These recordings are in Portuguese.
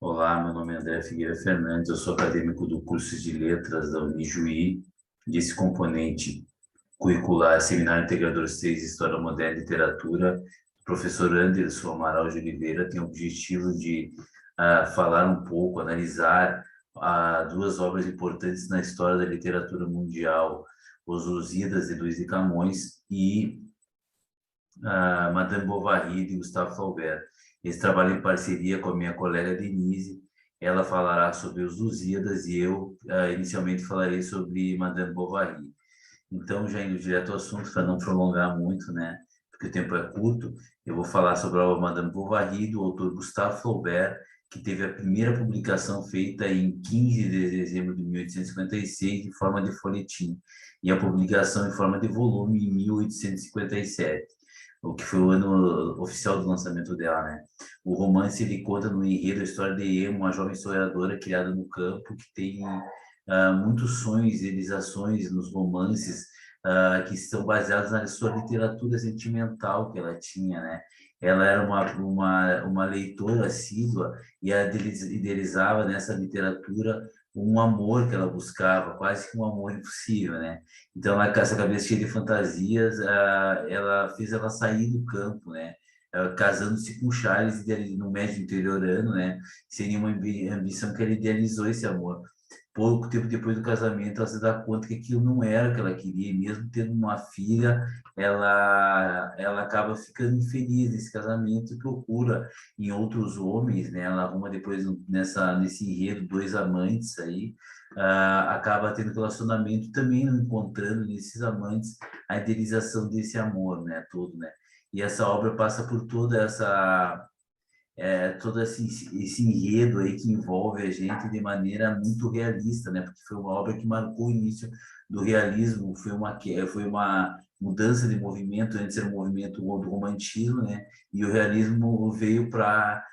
Olá, meu nome é André Figueira Fernandes, eu sou acadêmico do curso de Letras da Unijuí, desse componente curricular Seminário Integrador 6, História Moderna e Literatura. O professor Anderson Amaral de Oliveira tem o objetivo de falar um pouco, analisar duas obras importantes na história da literatura mundial, Os Lusíadas, de Luiz de Camões, e Madame Bovary, de Gustave Flaubert. Esse trabalho em parceria com a minha colega Denise. Ela falará sobre os Lusíadas e eu, inicialmente, falarei sobre Madame Bovary. Então, já indo direto ao assunto, para não prolongar muito, né? Porque o tempo é curto, eu vou falar sobre a obra Madame Bovary, do autor Gustave Flaubert, que teve a primeira publicação feita em 15 de dezembro de 1856, em forma de folhetim, e a publicação em forma de volume em 1857, o que foi o ano oficial do lançamento dela, né? O romance, ele conta no enredo a história de Emma, uma jovem sonhadora criada no campo, que tem muitos sonhos e realizações nos romances que estão baseados na sua literatura sentimental que ela tinha, né? Ela era uma leitora assídua e ela idealizava nessa literatura um amor que ela buscava, quase que um amor impossível, né? Então, ela, com essa cabeça cheia de fantasias, ela fez ela sair do campo, né? Casando-se com Charles no médio interiorano, né? Sem nenhuma ambição que ela idealizou esse amor. Pouco tempo depois do casamento, ela se dá conta que aquilo não era o que ela queria, e mesmo tendo uma filha, ela acaba ficando infeliz nesse casamento e procura em outros homens, né? Ela arruma depois nesse enredo dois amantes aí, acaba tendo relacionamento também não encontrando nesses amantes a idealização desse amor, né? Todo, né? E essa obra passa por toda essa todo esse enredo aí que envolve a gente de maneira muito realista, né? Porque foi uma obra que marcou o início do realismo, foi uma mudança de movimento, antes era um movimento do romantismo, né? E o realismo veio para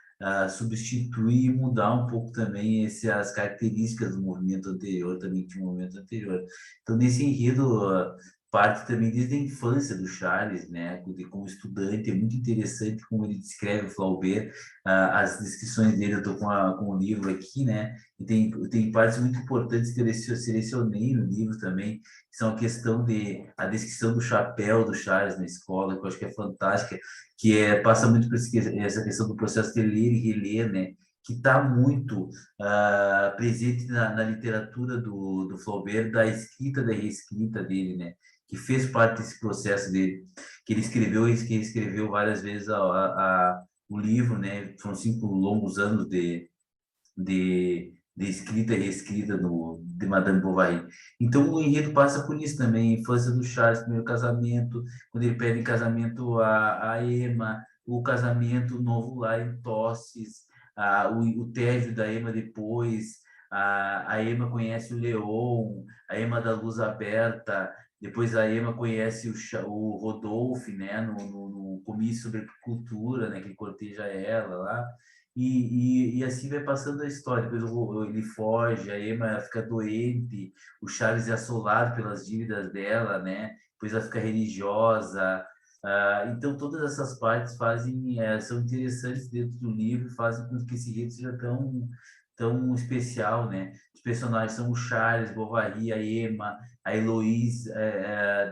substituir e mudar um pouco também as características do movimento anterior, também que tinha um movimento anterior. Então, nesse enredo, parte também desde a infância do Charles, né? Como estudante, é muito interessante como ele descreve o Flaubert, as descrições dele. Eu estou com o livro aqui, né? E tem partes muito importantes que eu selecionei no livro também, que são a descrição do chapéu do Charles na escola, que eu acho que é fantástica, passa muito por essa questão do processo de ler e reler, né? Que está muito presente na literatura do Flaubert, da escrita, da reescrita dele, né? Que fez parte desse processo dele, que ele escreveu e que escreveu várias vezes o livro, né? Foram 5 longos anos de escrita e reescrita de Madame Bovary. Então, o enredo passa por isso também, a infância do Charles, primeiro casamento, quando ele pede em casamento a Emma, o casamento novo lá em Tostes, o término da Emma depois, a Emma conhece o Leon, a Emma da Luz Aberta, depois a Emma conhece o Rodolphe, né, no comício sobre cultura, né, que corteja ela lá, e assim vai passando a história. Depois ele foge, a Emma fica doente, o Charles é assolado pelas dívidas dela, né? Depois ela fica religiosa. Então, todas essas partes são interessantes dentro do livro, fazem com que esse livro seja tão especial, né? Os personagens são o Charles, Bovary, a Emma, a Heloise,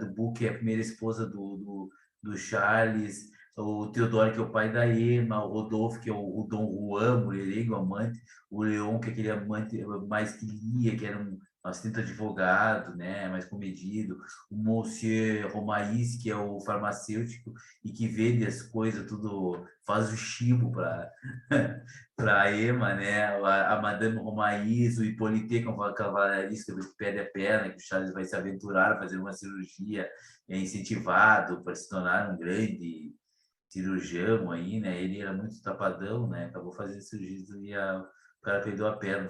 do Book, que é a primeira esposa do Charles, o Theodore, que é o pai da Emma, o Rodolfo, que é o Dom Juan, mulherengo, amante, o Leon, que é aquele amante mais que lia, que era um assistente advogado, né, mais comedido, o Monsieur Romais, que é o farmacêutico e que vende as coisas, tudo, faz o chimo para para Emma, né, a Madame Romais, o Hippolyte, que é um cavalariço que perde a perna, que o Charles vai se aventurar a fazer uma cirurgia, é incentivado para se tornar um grande cirurgião aí, né? Ele era muito tapadão, né? Acabou fazendo cirurgia e o cara perdeu a perna.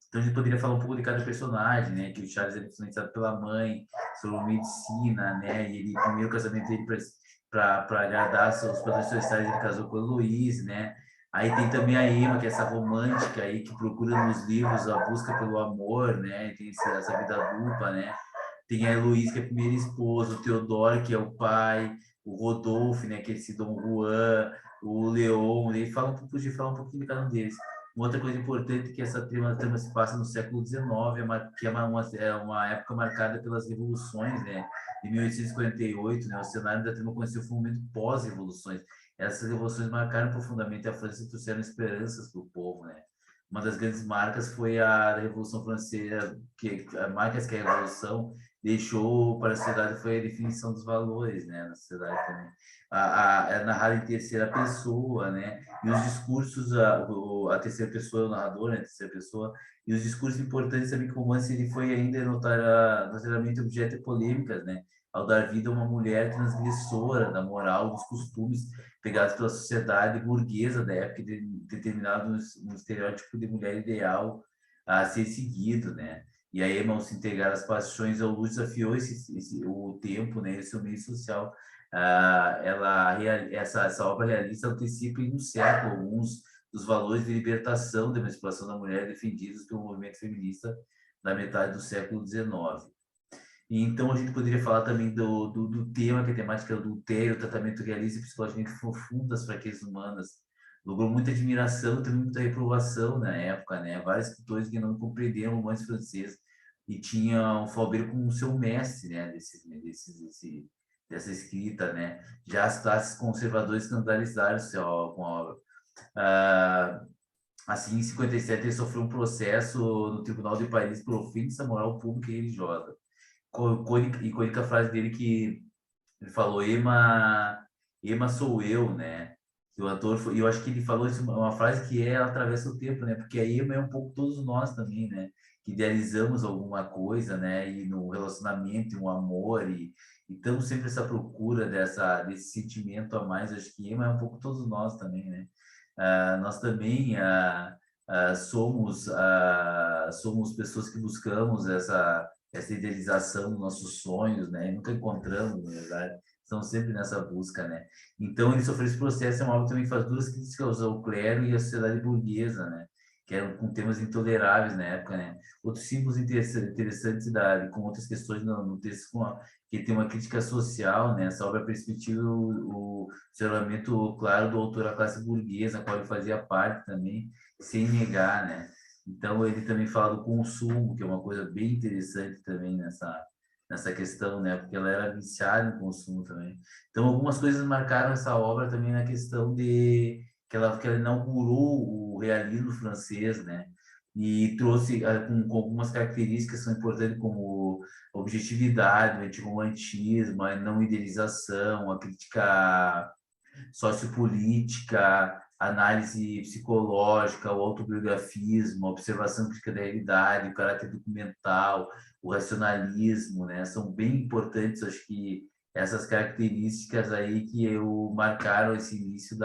Então a gente poderia falar um pouco de cada personagem, né? Que o Charles era influenciado pela mãe, sobre medicina, né? E ele, o primeiro casamento dele para agradar seus padrões sociais, ele casou com a Louise, né? Aí tem também a Emma, que é essa romântica aí que procura nos livros a busca pelo amor, né? Tem essa vida dupla, né? Tem a Heloísa, que é a primeira esposa, o Teodoro, que é o pai, o Rodolfo, né, que é esse Dom Juan, o Leon, ele fala um pouco de falar um pouquinho de cada um deles. Uma outra coisa importante é que essa trama se passa no século XIX, que é uma época marcada pelas revoluções, né? De 1848, né? O cenário da trama conheceu foi um momento pós-revoluções. Essas revoluções marcaram profundamente a França e trouxeram esperanças para o povo, né? Uma das grandes marcas foi a Revolução Francesa, marcas que a Revolução deixou para a sociedade foi a definição dos valores, né, na sociedade também. É narrada em terceira pessoa, né, e os discursos, a terceira pessoa, o narrador, né, a terceira pessoa, e os discursos importantes também que o romance ele foi ainda notariamente objeto de polêmicas, né, ao dar vida a uma mulher transgressora da moral, dos costumes pegados pela sociedade burguesa da época, determinado um estereótipo de mulher ideal a ser seguido, né? E a Emma, ao se integrar às paixões, ao luz desafiou o tempo, né? Esse meio social. Essa obra realista antecipa em um século alguns dos valores de libertação, de emancipação da mulher defendidos pelo movimento feminista da metade do século XIX. E então a gente poderia falar também do tema, que é a temática do adultério, o tratamento realista e psicologicamente profundo das fraquezas humanas. Logrou muita admiração, também muita reprovação na época, né? Vários escritores que não compreendiam o romance francês e tinham o Flaubert como seu mestre, né? Dessa escrita, né? Já as classes conservadoras escandalizaram-se com a obra. Ah, assim, em 57, ele sofreu um processo no Tribunal de Paris por ofensa moral pública e religiosa. Icônica frase dele que ele falou, Ema sou eu, né? Que o ator, e eu acho que ele falou isso, uma frase que atravessa o tempo, né? Porque a Ema é um pouco todos nós também, né? Que idealizamos alguma coisa, né? E no relacionamento, um amor, e estamos sempre essa procura desse sentimento a mais. Eu acho que Ema é um pouco todos nós também, né? Nós também somos pessoas que buscamos essa idealização dos nossos sonhos, né? E nunca encontramos, na verdade. Estão sempre nessa busca, né? Então, ele sofreu esse processo, é uma obra que também faz duras críticas ao clero e à sociedade burguesa, né? Que eram com temas intoleráveis na época, né? Outros símbolos interessantes com outras questões no texto, que tem uma crítica social, né? Essa obra perspectiva o isolamento claro do autor à classe burguesa, a qual ele fazia parte também, sem negar, né? Então, ele também fala do consumo, que é uma coisa bem interessante também nessa questão, né? Porque ela era viciada em consumo também. Então, algumas coisas marcaram essa obra também na questão de que ela inaugurou o realismo francês, né? E trouxe com algumas características que são importantes, como objetividade, o antirromantismo, a não idealização, a crítica sociopolítica, análise psicológica, o autobiografismo, a observação crítica da realidade, o caráter documental, o racionalismo, né? São bem importantes, acho que essas características aí que marcaram esse início do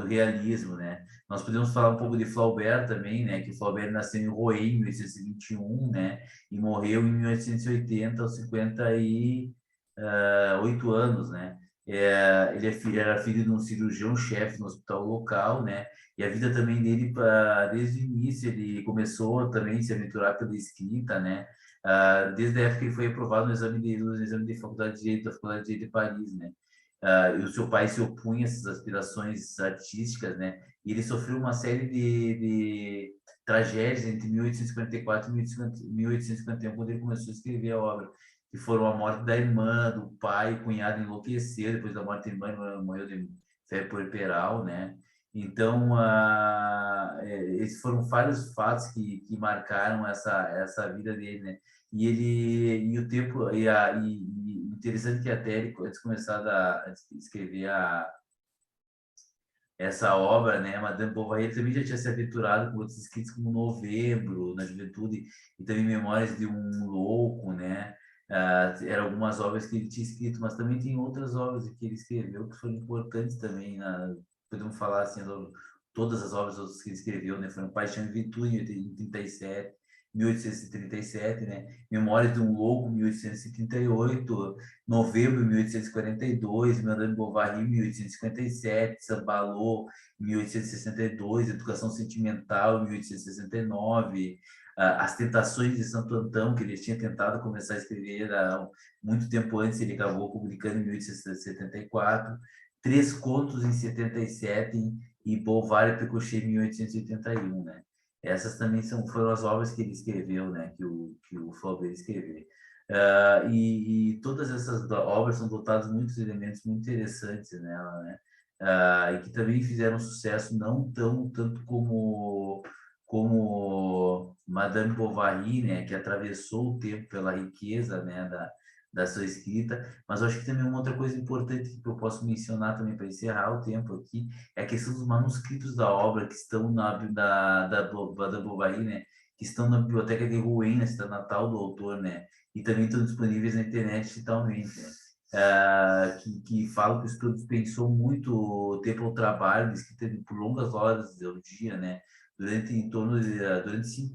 realismo, né? Nós podemos falar um pouco de Flaubert também, né? Que Flaubert nasceu em Rouen em 1821, né? E morreu em 1880 aos 58 anos, né? Era filho de um cirurgião-chefe no hospital local, né? E a vida também dele, desde o início, ele começou também a se aventurar pela escrita, né? Desde a época que ele foi aprovado no exame de faculdade de Direito da Faculdade de Direito de Paris, né? E o seu pai se opunha a essas aspirações artísticas, né? E ele sofreu uma série de tragédias entre 1854 e 1851, quando ele começou a escrever a obra, que foram a morte da irmã, do pai, o cunhado enlouqueceu, depois da morte da irmã, a irmã morreu de febre puerperal, né? Então, esses foram vários fatos que marcaram essa vida dele, né? E o tempo, e interessante que até ele, antes de começar a escrever essa obra, né, Madame Bovary também já tinha se aventurado com outros escritos como Novembro, na Juventude, e também Memórias de um Louco, né? Eram algumas obras que ele tinha escrito, mas também tem outras obras que ele escreveu que foram importantes também, podemos falar assim, todas as obras que ele escreveu, né, foram Paixão e Virtude, em 37, 1837, né? Memórias de um Louco, 1838, Novembro, 1842, Madame Bovary, 1857, Saint-Malo, 1862, Educação Sentimental, 1869, As Tentações de Santo Antão, que ele tinha tentado começar a escrever há muito tempo antes, ele acabou publicando em 1874, Três Contos em 77 e Bolvar e Pécuchet em 1881, né? Essas também foram as obras que ele escreveu, né? Que o Flaubert escreveu. E todas essas obras são dotadas de muitos elementos muito interessantes nela, né? E que também fizeram sucesso não tanto como Madame Bovary, né? Que atravessou o tempo pela riqueza, né? Da sua escrita, mas eu acho que também uma outra coisa importante que eu posso mencionar também para encerrar o tempo aqui é a questão dos manuscritos da obra que estão da Bovary, né? Que estão na biblioteca de Rouen, na cidade natal do autor, né? E também estão disponíveis na internet digitalmente, né? Que falam que o estudo dispensou muito tempo ao trabalho, escrita por longas horas do dia, né? Durante 5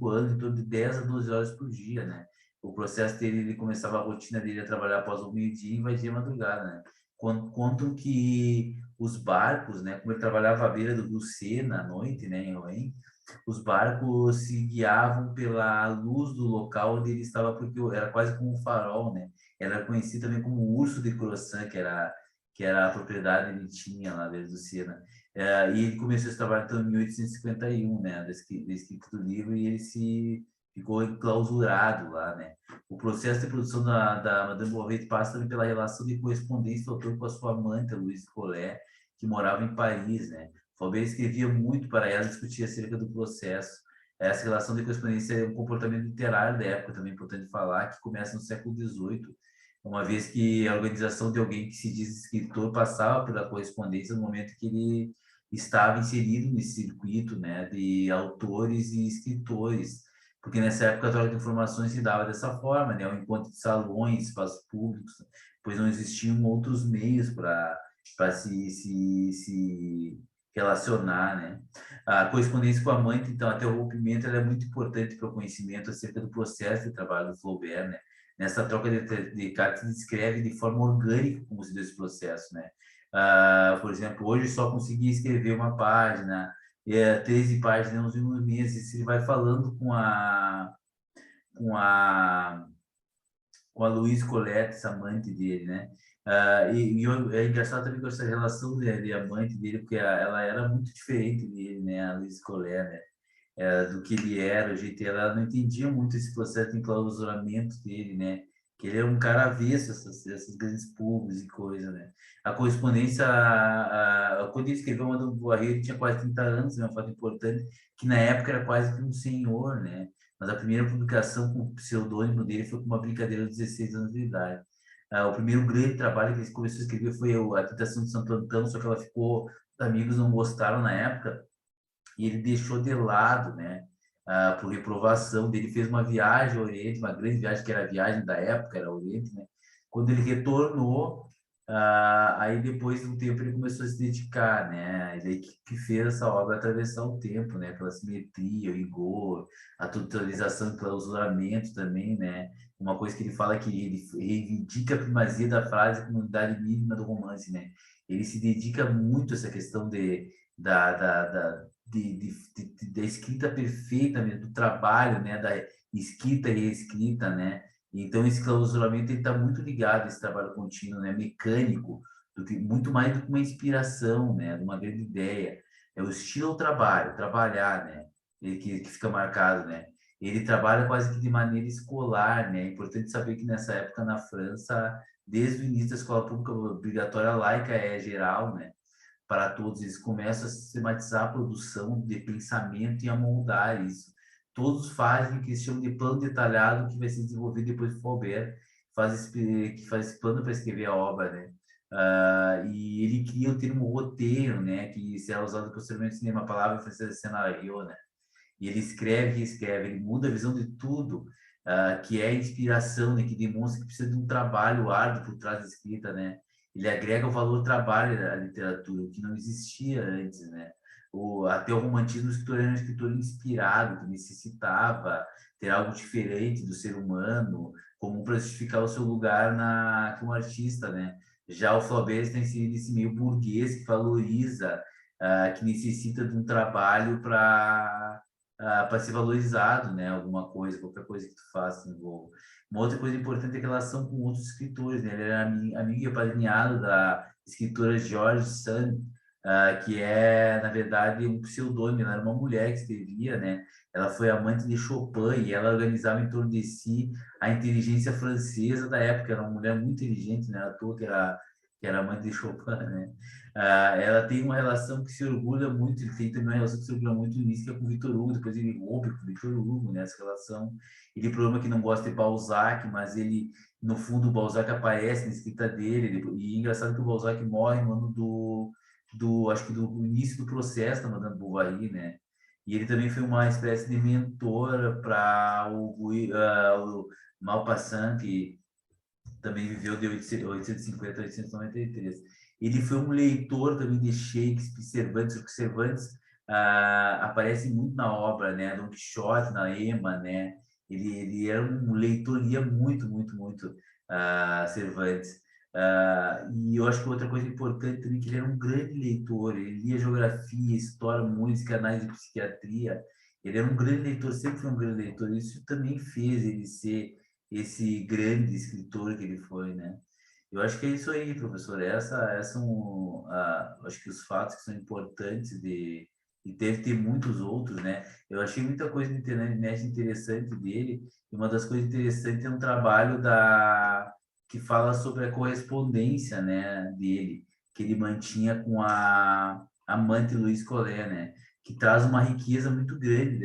anos, em torno de 10 a 12 horas por dia, né? O processo dele, ele começava a rotina dele a trabalhar após o meio-dia e invadia a madrugada, né? Contam que os barcos, né? Como ele trabalhava à beira do rio Sena à noite, né? Em Rouen, os barcos se guiavam pela luz do local onde ele estava, porque era quase como um farol, né? Era conhecido também como o Urso de Croissant, que era a propriedade que ele tinha lá desde o Sena. E ele começou esse trabalho então, em 1851, né? Da escrita do livro, e ele ficou enclausurado lá, né? O processo de produção da Madame Bovary passa também pela relação de correspondência do autor com a sua amante, a Louise Collet, que morava em Paris, né? Flaubert escrevia muito para ela, discutia acerca do processo. Essa relação de correspondência é um comportamento literário da época, também é importante falar, que começa no século XVIII, uma vez que a organização de alguém que se diz escritor passava pela correspondência no momento que ele estava inserido nesse circuito, né, de autores e escritores, porque nessa época a troca de informações se dava dessa forma, né, o encontro de salões, espaços públicos, pois não existiam outros meios para se relacionar, né? A correspondência com a mãe, então, até o rompimento, ela é muito importante para o conhecimento acerca do processo de trabalho do Flaubert, né? Nessa troca de cartas, ele descreve de forma orgânica como se deu esse processo, né? Por exemplo, hoje só consegui escrever uma página, 13 páginas em uns meses. Ele vai falando com a, com a Louise Colette, essa amante dele, né? É engraçado também com essa relação de amante dele, porque ela era muito diferente dele, né? A Louise Colette, né? Do que ele era, o jeito ela não entendia muito esse processo de enclausuramento dele, né? Que ele era um cara avesso a essas grandes públicos e coisa, né? A correspondência, quando ele escreveu Madame Bovary, ele tinha quase 30 anos, é um fato importante, que na época era quase que um senhor, né? Mas a primeira publicação com o pseudônimo dele foi com uma brincadeira aos 16 anos de idade. O primeiro grande trabalho que ele começou a escrever foi A Tentação de Santo Antão, só que ela ficou, os amigos não gostaram na época, e ele deixou de lado, né, por reprovação dele, fez uma viagem ao Oriente, uma grande viagem, que era a viagem da época, era o Oriente, né, quando ele retornou, aí depois de um tempo ele começou a se dedicar, né, ele que fez essa obra atravessar o tempo, né, pela simetria, o rigor, a totalização e clausuramento também, né, uma coisa que ele fala que ele reivindica a primazia da frase como unidade mínima do romance, né, ele se dedica muito a essa questão da escrita perfeita mesmo, do trabalho, né, da escrita e reescrita, né? Então esse clausuramento ele está muito ligado a esse trabalho contínuo, né, mecânico, muito mais do que uma inspiração, né, de uma grande ideia. É o estilo ao trabalho, trabalhar, né? Que fica marcado, né? Ele trabalha quase que de maneira escolar, né? É importante saber que nessa época na França, desde o início da escola pública obrigatória laica é geral, né? Para todos, eles começam a sistematizar a produção de pensamento e a moldar isso. Todos fazem o que eles chamam de plano detalhado, que vai ser desenvolvido depois por Flaubert, que faz esse plano para escrever a obra, né? E ele cria o termo roteiro, né? Que será usado posteriormente no cinema, a palavra francesa é scénario, né? E ele escreve e escreve, ele muda a visão de tudo, que é inspiração, né, que demonstra que precisa de um trabalho árduo por trás da escrita, né? Ele agrega o valor trabalho à literatura, o que não existia antes, né? Até o romantismo, o escritor era um escritor inspirado, que necessitava ter algo diferente do ser humano, como para justificar o seu lugar como artista, né? Já o Flaubert está inserido nesse meio burguês que valoriza, que necessita de um trabalho para ser valorizado, né? Alguma coisa, qualquer coisa que tu faça Uma outra coisa importante é a relação com outros escritores, né? Ele era amigo e apadrinhado da escritora George Sand, que é, na verdade, um pseudônimo. Ela era uma mulher que escrevia, né? Ela foi amante de Chopin e ela organizava em torno de si a inteligência francesa da época. Era uma mulher muito inteligente, né? À toa que era amante de Chopin, né? Ela tem uma relação que se orgulha muito, ele tem também uma relação que se orgulha muito nisso, que é com o Victor Hugo, depois ele rompe com o Victor Hugo, né? Essa relação. Ele problema que não gosta de Balzac, mas ele, no fundo, o Balzac aparece na escrita dele, e é engraçado que o Balzac morre no ano acho que do início do processo da Madame Bovary, né? E ele também foi uma espécie de mentor para o Maupassant, que também viveu de 850 a 893. Ele foi um leitor também de Shakespeare, Cervantes, porque Cervantes aparece muito na obra, né? Don Quixote, na Ema, né? Ele era um leitor, lia muito, muito, muito Cervantes. E eu acho que outra coisa importante também é que ele era um grande leitor, ele lia geografia, história, música, análise de psiquiatria. Ele era um grande leitor, sempre foi um grande leitor. Isso também fez ele ser esse grande escritor que ele foi, né? Eu acho que é isso aí, professor. Essa são, acho que os fatos que são importantes e deve ter muitos outros, né? Eu achei muita coisa na internet interessante dele, e uma das coisas interessantes é um trabalho que fala sobre a correspondência, né, dele, que ele mantinha com a amante Luiz Collet, né? Que traz uma riqueza muito grande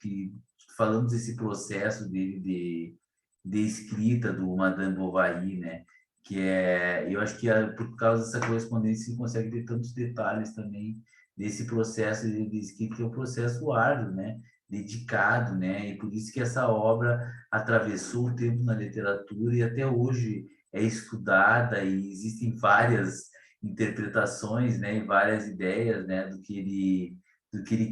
que falamos desse processo dele de escrita do Madame Bovary, né? Que é, eu acho que por causa dessa correspondência você consegue ter tantos detalhes também desse processo de escrita, que é um processo árduo, né? Dedicado, né? E por isso que essa obra atravessou o tempo na literatura e até hoje é estudada e existem várias interpretações, né? E várias ideias, né? Do que ele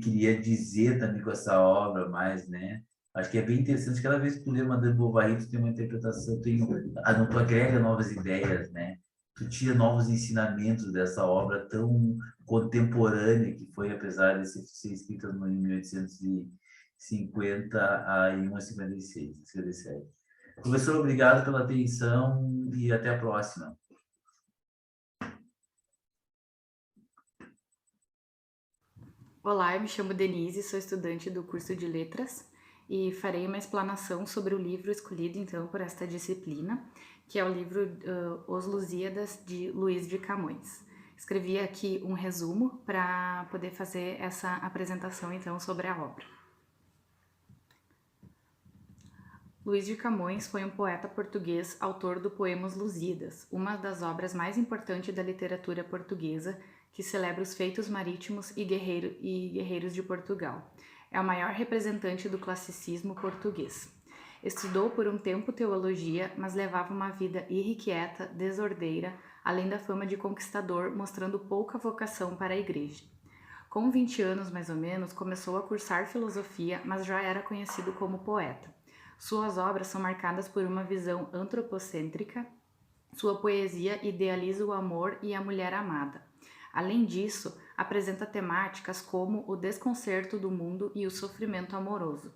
queria dizer também com essa obra, mais, né? Acho que é bem interessante. Cada vez que tu lê Madame Bovary, tu tem uma interpretação, tu agrega novas ideias, né? Tu tira novos ensinamentos dessa obra tão contemporânea que foi, apesar de ser escrita no 1850 a 1956, 57. Professor, obrigado pela atenção e até a próxima. Olá, eu me chamo Denise, sou estudante do curso de Letras e farei uma explanação sobre o livro escolhido então por esta disciplina, que é o livro Os Lusíadas, de Luís de Camões. Escrevi aqui um resumo para poder fazer essa apresentação então sobre a obra. Luís de Camões foi um poeta português, autor do poema Os Lusíadas, uma das obras mais importantes da literatura portuguesa, que celebra os feitos marítimos e guerreiros de Portugal. É o maior representante do classicismo português. Estudou por um tempo teologia, mas levava uma vida irrequieta, desordeira, além da fama de conquistador, mostrando pouca vocação para a igreja. Com 20 anos, mais ou menos, começou a cursar filosofia, mas já era conhecido como poeta. Suas obras são marcadas por uma visão antropocêntrica. Sua poesia idealiza o amor e a mulher amada. Além disso, apresenta temáticas como o desconcerto do mundo e o sofrimento amoroso.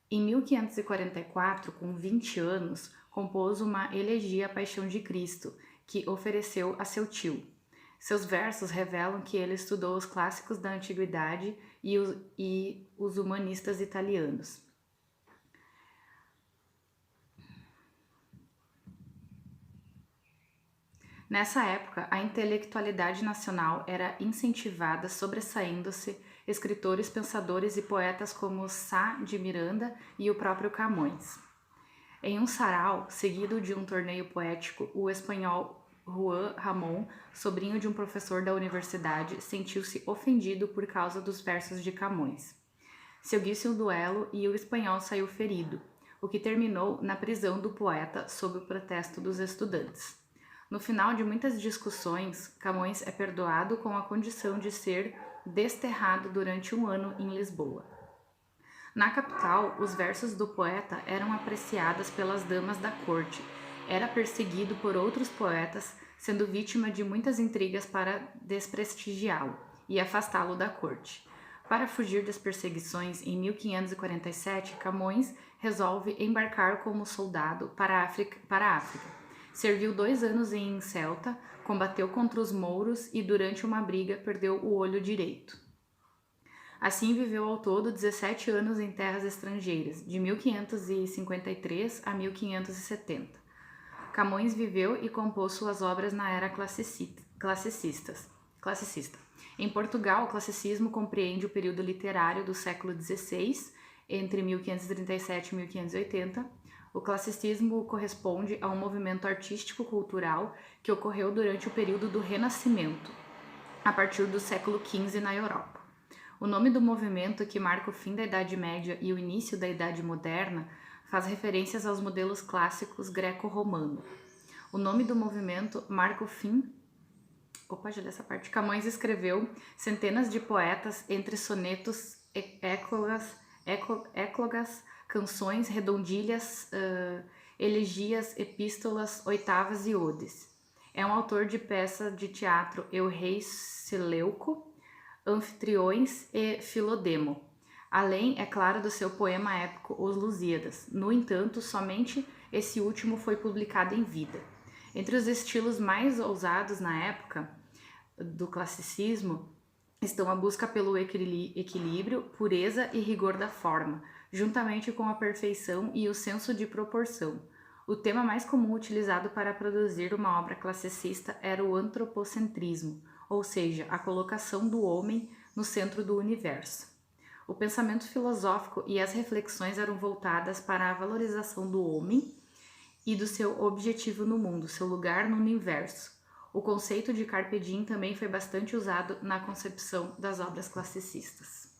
Em 1544, com 20 anos, compôs uma elegia à Paixão de Cristo, que ofereceu a seu tio. Seus versos revelam que ele estudou os clássicos da antiguidade e os humanistas italianos. Nessa época, a intelectualidade nacional era incentivada, sobressaindo-se escritores, pensadores e poetas como Sá de Miranda e o próprio Camões. Em um sarau, seguido de um torneio poético, o espanhol Juan Ramón, sobrinho de um professor da universidade, sentiu-se ofendido por causa dos versos de Camões. Seguiu-se um duelo e o espanhol saiu ferido, o que terminou na prisão do poeta sob o protesto dos estudantes. No final de muitas discussões, Camões é perdoado com a condição de ser desterrado durante um ano em Lisboa. Na capital, os versos do poeta eram apreciados pelas damas da corte. Era perseguido por outros poetas, sendo vítima de muitas intrigas para desprestigiá-lo e afastá-lo da corte. Para fugir das perseguições, em 1547, Camões resolve embarcar como soldado para a África. Serviu 2 anos em Celta, combateu contra os mouros e durante uma briga perdeu o olho direito. Assim viveu ao todo 17 anos em terras estrangeiras, de 1553 a 1570. Camões viveu e compôs suas obras na era classicista. Em Portugal, o classicismo compreende o período literário do século XVI, entre 1537 e 1580. O classicismo corresponde a um movimento artístico-cultural que ocorreu durante o período do Renascimento, a partir do século XV na Europa. O nome do movimento, que marca o fim da Idade Média e o início da Idade Moderna, faz referências aos modelos clássicos greco-romano. O nome do movimento marca o fim... já dessa parte. Camões escreveu centenas de poetas entre sonetos, éclogas, canções, redondilhas, elegias, epístolas, oitavas e odes. É um autor de peça de teatro Eu Rei Seleuco, Anfitriões e Filodemo. Além, é claro, do seu poema épico Os Lusíadas. No entanto, somente esse último foi publicado em vida. Entre os estilos mais ousados na época do classicismo estão a busca pelo equilíbrio, pureza e rigor da forma, juntamente com a perfeição e o senso de proporção. O tema mais comum utilizado para produzir uma obra classicista era o antropocentrismo, ou seja, a colocação do homem no centro do universo. O pensamento filosófico e as reflexões eram voltadas para a valorização do homem e do seu objetivo no mundo, seu lugar no universo. O conceito de carpe diem também foi bastante usado na concepção das obras classicistas.